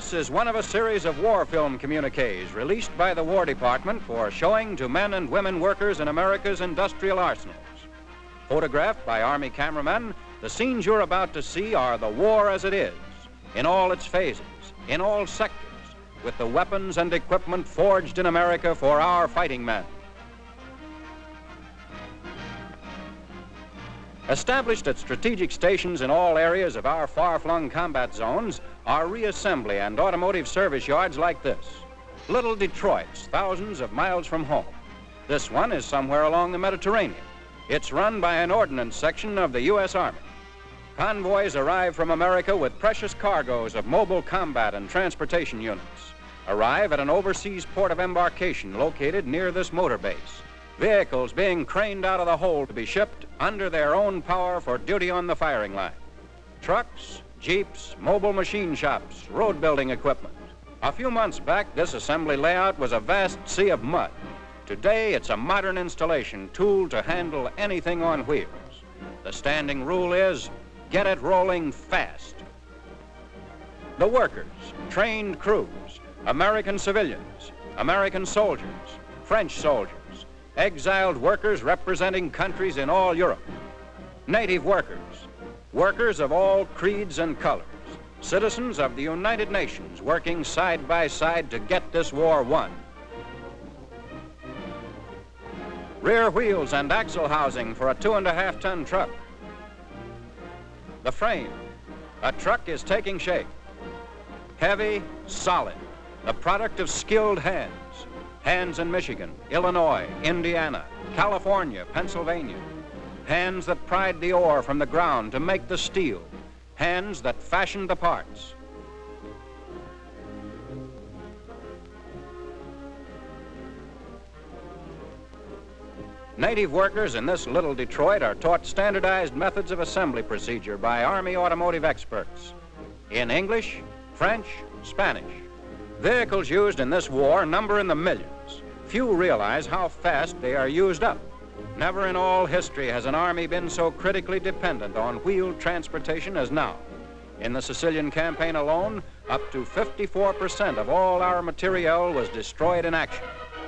This is one of a series of war film communiques released by the War Department for showing to men and women workers in America's industrial arsenals. Photographed by Army cameramen, the scenes you're about to see are the war as it is, in all its phases, in all sectors, with the weapons and equipment forged in America for our fighting men. Established at strategic stations in all areas of our far-flung combat zones are reassembly and automotive service yards like this. Little Detroits, thousands of miles from home. This one is somewhere along the Mediterranean. It's run by an ordnance section of the U.S. Army. Convoys arrive from America with precious cargoes of mobile combat and transportation units. Arrive at an overseas port of embarkation located near this motor base. Vehicles being craned out of the hold to be shipped under their own power for duty on the firing line. Trucks, jeeps, mobile machine shops, road building equipment. A few months back, this assembly layout was a vast sea of mud. Today, it's a modern installation tooled to handle anything on wheels. The standing rule is, get it rolling fast. The workers, trained crews, American civilians, American soldiers, French soldiers, exiled workers representing countries in all Europe, native workers, workers of all creeds and colors, citizens of the United Nations working side by side to get this war won. Rear wheels and axle housing for a 2.5-ton truck. The frame. A truck is taking shape. Heavy, solid, the product of skilled hands. Hands in Michigan, Illinois, Indiana, California, Pennsylvania. Hands that pried the ore from the ground to make the steel. Hands that fashioned the parts. Native workers in this little Detroit are taught standardized methods of assembly procedure by Army automotive experts in English, French, Spanish. Vehicles used in this war number in the millions. Few realize how fast they are used up. Never in all history has an army been so critically dependent on wheeled transportation as now. In the Sicilian campaign alone, up to 54% of all our materiel was destroyed in action.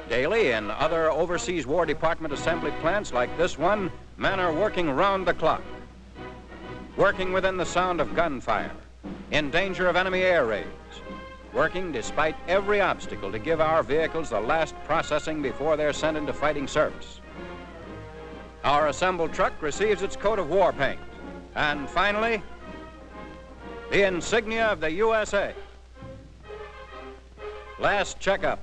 Daily, in other overseas War Department assembly plants like this one, men are working round the clock. Working within the sound of gunfire, in danger of enemy air raids. Working despite every obstacle to give our vehicles the last processing before they're sent into fighting service. Our assembled truck receives its coat of war paint. And finally, the insignia of the USA. Last checkup.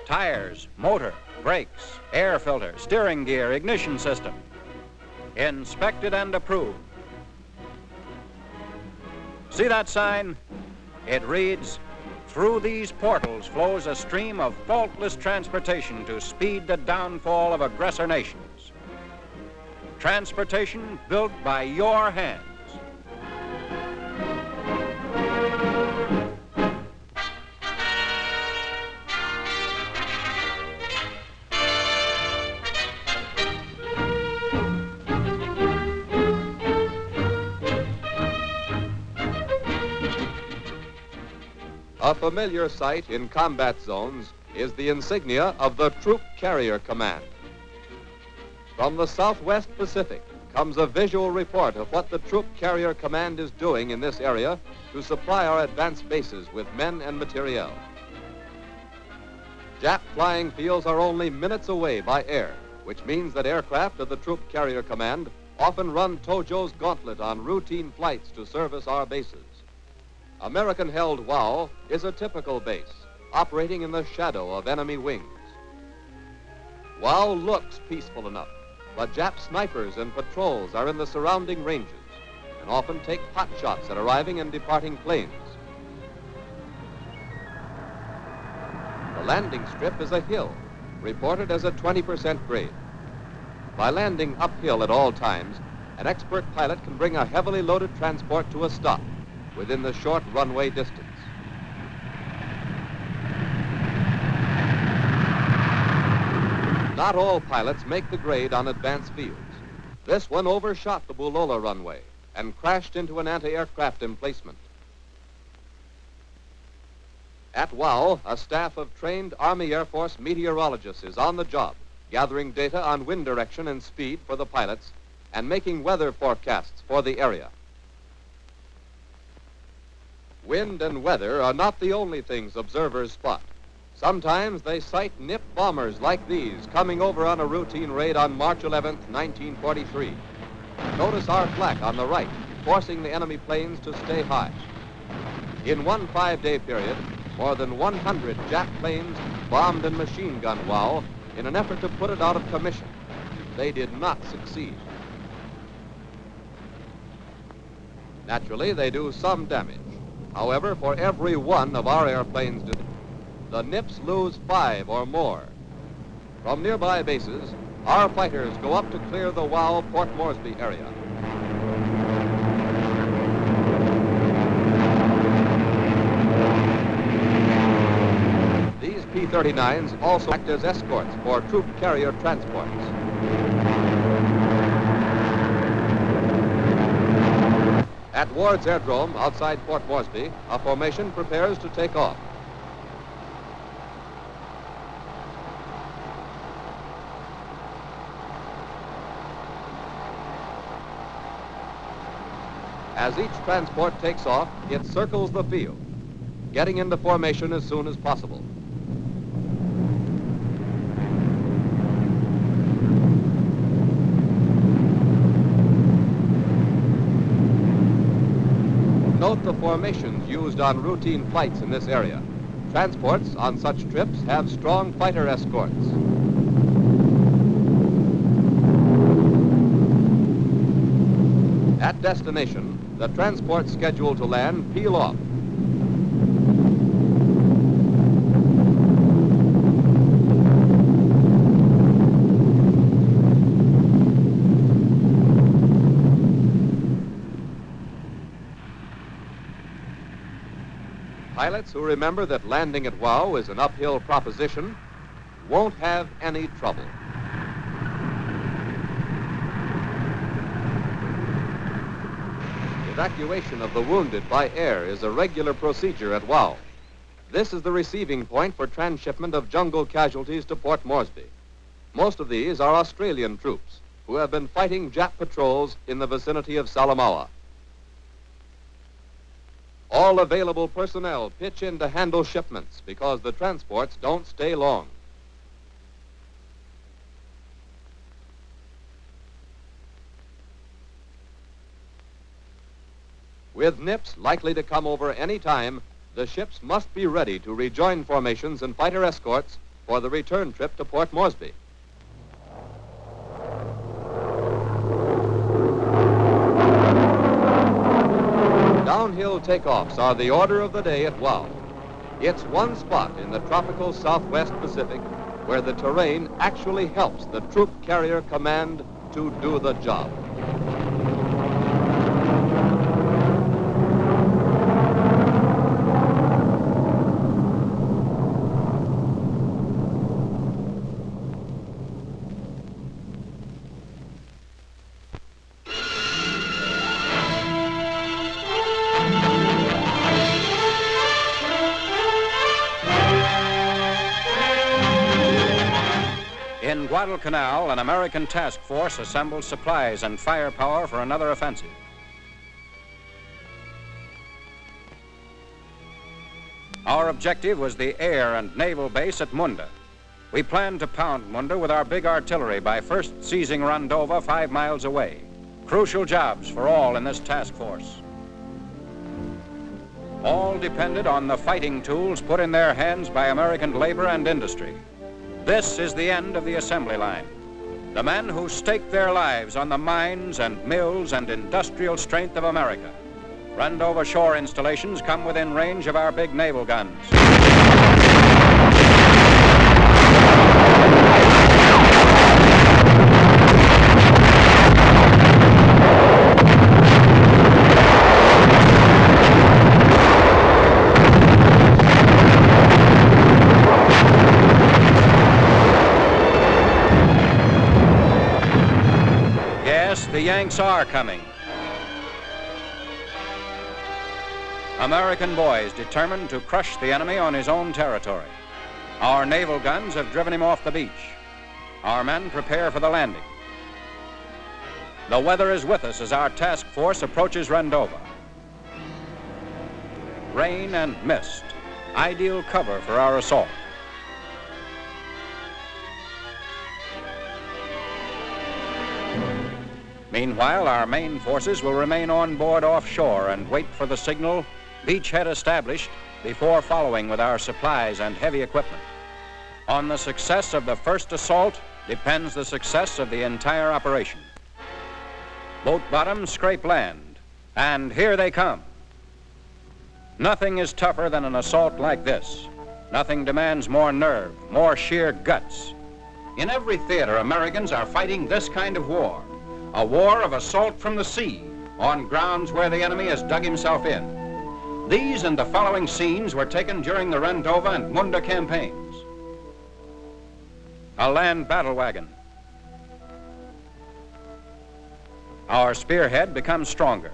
Tires, motor, brakes, air filter, steering gear, ignition system. Inspected and approved. See that sign? It reads, "Through these portals flows a stream of faultless transportation to speed the downfall of aggressor nations." Transportation built by your hands. A familiar sight in combat zones is the insignia of the Troop Carrier Command. From the Southwest Pacific comes a visual report of what the Troop Carrier Command is doing in this area to supply our advanced bases with men and materiel. Jap flying fields are only minutes away by air, which means that aircraft of the Troop Carrier Command often run Tojo's gauntlet on routine flights to service our bases. American-held Wau is a typical base, operating in the shadow of enemy wings. Wau looks peaceful enough, but Jap snipers and patrols are in the surrounding ranges and often take pot shots at arriving and departing planes. The landing strip is a hill, reported as a 20% grade. By landing uphill at all times, an expert pilot can bring a heavily loaded transport to a stop within the short runway distance. Not all pilots make the grade on advanced fields. This one overshot the Bulola runway and crashed into an anti-aircraft emplacement. At WOW, a staff of trained Army Air Force meteorologists is on the job, gathering data on wind direction and speed for the pilots and making weather forecasts for the area. Wind and weather are not the only things observers spot. Sometimes they sight nip bombers like these coming over on a routine raid on March 11, 1943. Notice our flak on the right, forcing the enemy planes to stay high. In one 5-day period, more than 100 Jap planes bombed and machine gunned WOW in an effort to put it out of commission. They did not succeed. Naturally, they do some damage. However, for every one of our airplanes, the Nips lose 5 or more. From nearby bases, our fighters go up to clear the WOW Port Moresby area. These P-39s also act as escorts for troop carrier transports. At Ward's Airdrome outside Port Moresby, a formation prepares to take off. As each transport takes off, it circles the field, getting into formation as soon as possible. Note the formations used on routine flights in this area. Transports on such trips have strong fighter escorts. At destination, the transports scheduled to land peel off. Pilots who remember that landing at WOW is an uphill proposition won't have any trouble. Evacuation of the wounded by air is a regular procedure at WOW. This is the receiving point for transshipment of jungle casualties to Port Moresby. Most of these are Australian troops who have been fighting Jap patrols in the vicinity of Salamaua. All available personnel pitch in to handle shipments because the transports don't stay long. With Nips likely to come over any time, the ships must be ready to rejoin formations and fighter escorts for the return trip to Port Moresby. Downhill takeoffs are the order of the day at WOW. It's one spot in the tropical Southwest Pacific where the terrain actually helps the Troop Carrier Command to do the job. In Guadalcanal, an American task force assembles supplies and firepower for another offensive. Our objective was the air and naval base at Munda. We planned to pound Munda with our big artillery by first seizing Rendova 5 miles away. Crucial jobs for all in this task force. All depended on the fighting tools put in their hands by American labor and industry. This is the end of the assembly line. The men who staked their lives on the mines and mills and industrial strength of America. Rendova shore installations come within range of our big naval guns. Yes, the Yanks are coming. American boys determined to crush the enemy on his own territory. Our naval guns have driven him off the beach. Our men prepare for the landing. The weather is with us as our task force approaches Rendova. Rain and mist, ideal cover for our assault. Meanwhile, our main forces will remain on board offshore and wait for the signal, beachhead established, before following with our supplies and heavy equipment. On the success of the first assault depends the success of the entire operation. Boat bottoms scrape land, and here they come. Nothing is tougher than an assault like this. Nothing demands more nerve, more sheer guts. In every theater, Americans are fighting this kind of war. A war of assault from the sea on grounds where the enemy has dug himself in. These and the following scenes were taken during the Rendova and Munda campaigns. A land battle wagon. Our spearhead becomes stronger.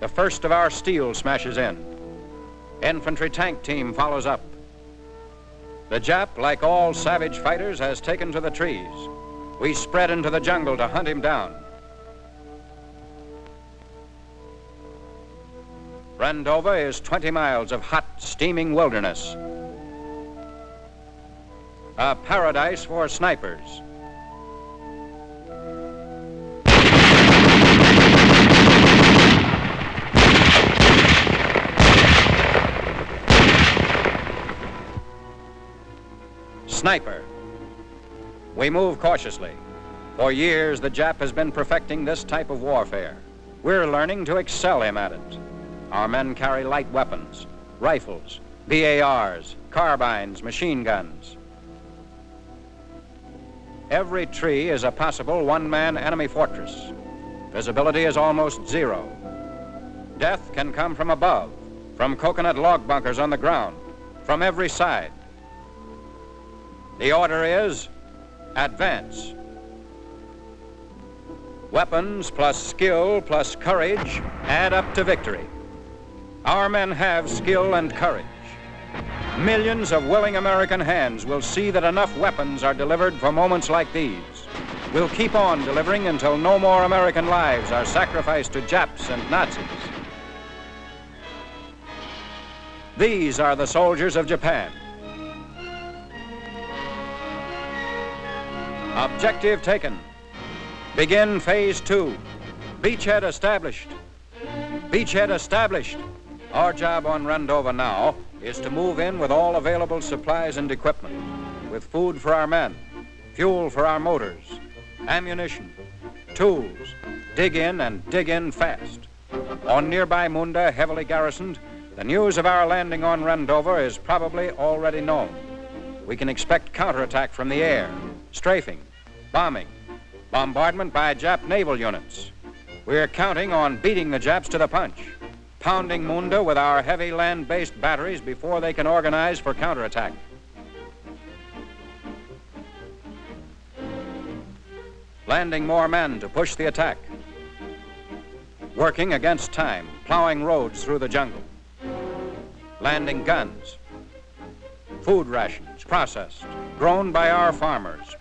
The first of our steel smashes in. Infantry tank team follows up. The Jap, like all savage fighters, has taken to the trees. We spread into the jungle to hunt him down. Rendova is 20 miles of hot, steaming wilderness. A paradise for snipers. Sniper. We move cautiously. For years, the Jap has been perfecting this type of warfare. We're learning to excel him at it. Our men carry light weapons, rifles, BARs, carbines, machine guns. Every tree is a possible one-man enemy fortress. Visibility is almost zero. Death can come from above, from coconut log bunkers on the ground, from every side. The order is, advance. Weapons plus skill plus courage add up to victory. Our men have skill and courage. Millions of willing American hands will see that enough weapons are delivered for moments like these. We'll keep on delivering until no more American lives are sacrificed to Japs and Nazis. These are the soldiers of Japan. Objective taken. Begin phase 2. Beachhead established. Beachhead established. Our job on Rendova now is to move in with all available supplies and equipment, with food for our men, fuel for our motors, ammunition, tools. Dig in and dig in fast. On nearby Munda, heavily garrisoned, the news of our landing on Rendova is probably already known. We can expect counterattack from the air, strafing, bombing, bombardment by Jap naval units. We're counting on beating the Japs to the punch, pounding Munda with our heavy land-based batteries before they can organize for counterattack. Landing more men to push the attack. Working against time, plowing roads through the jungle. Landing guns. Food rations, processed, grown by our farmers.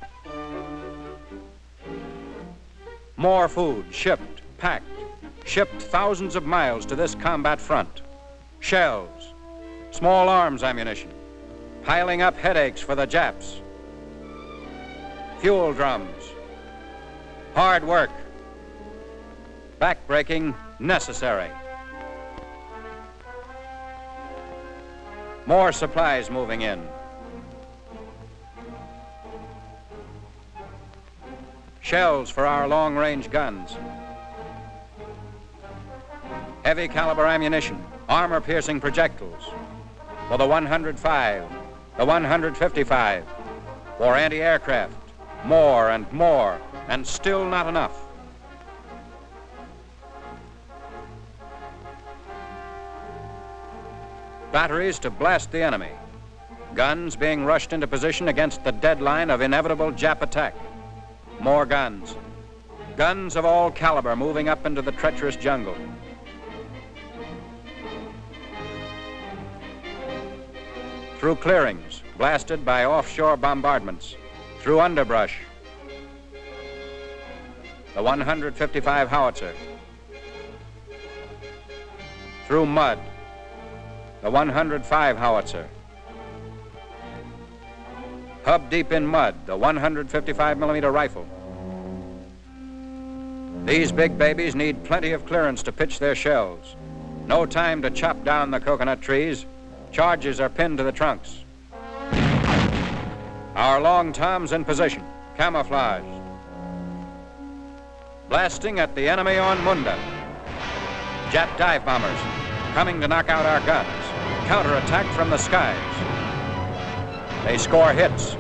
More food shipped, packed, shipped thousands of miles to this combat front. Shells, small arms ammunition, piling up headaches for the Japs. Fuel drums, hard work, backbreaking necessary. More supplies moving in. Shells for our long-range guns. Heavy caliber ammunition, armor-piercing projectiles. For the 105, the 155. For anti-aircraft, more and more, and still not enough. Batteries to blast the enemy. Guns being rushed into position against the deadline of inevitable Jap attack. More guns. Guns of all caliber moving up into the treacherous jungle. through clearings, blasted by offshore bombardments, through underbrush. The 155 howitzer. Through mud, the 105 howitzer. Hub deep in mud, the 155 millimeter rifle. These big babies need plenty of clearance to pitch their shells. No time to chop down the coconut trees. Charges are pinned to the trunks. Our long toms in position, camouflaged. Blasting at the enemy on Munda. Jet dive bombers coming to knock out our guns. Counterattack from the skies. They score hits.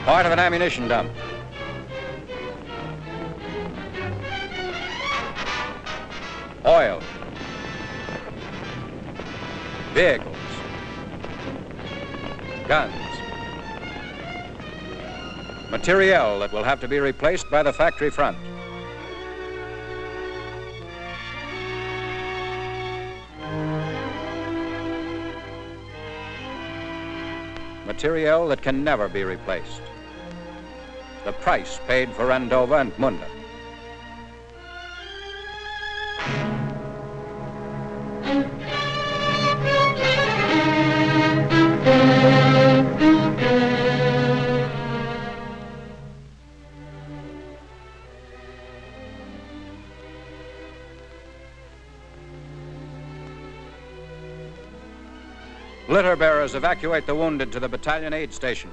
Part of an ammunition dump. Oil. Vehicles. Guns. Materiel that will have to be replaced by the factory front. Materiel that can never be replaced. The price paid for Rendova and Munda. Litter bearers evacuate the wounded to the battalion aid station.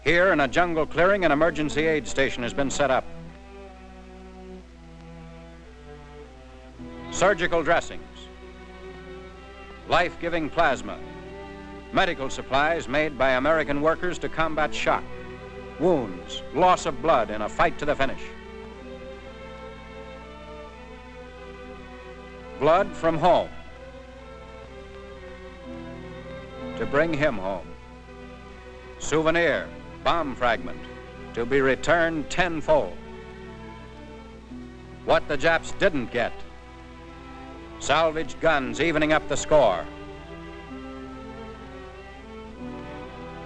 Here in a jungle clearing, an emergency aid station has been set up. Surgical dressings, life-giving plasma, medical supplies made by American workers to combat shock, wounds, loss of blood in a fight to the finish. Blood from home to bring him home. Souvenir, bomb fragment, to be returned tenfold. What the Japs didn't get. Salvaged guns evening up the score.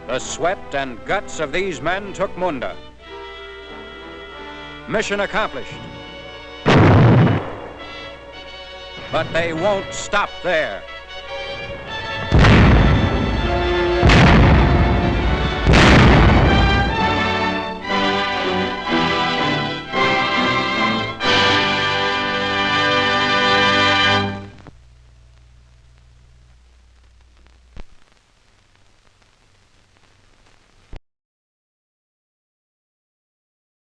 The sweat and guts of these men took Munda. Mission accomplished. But they won't stop there.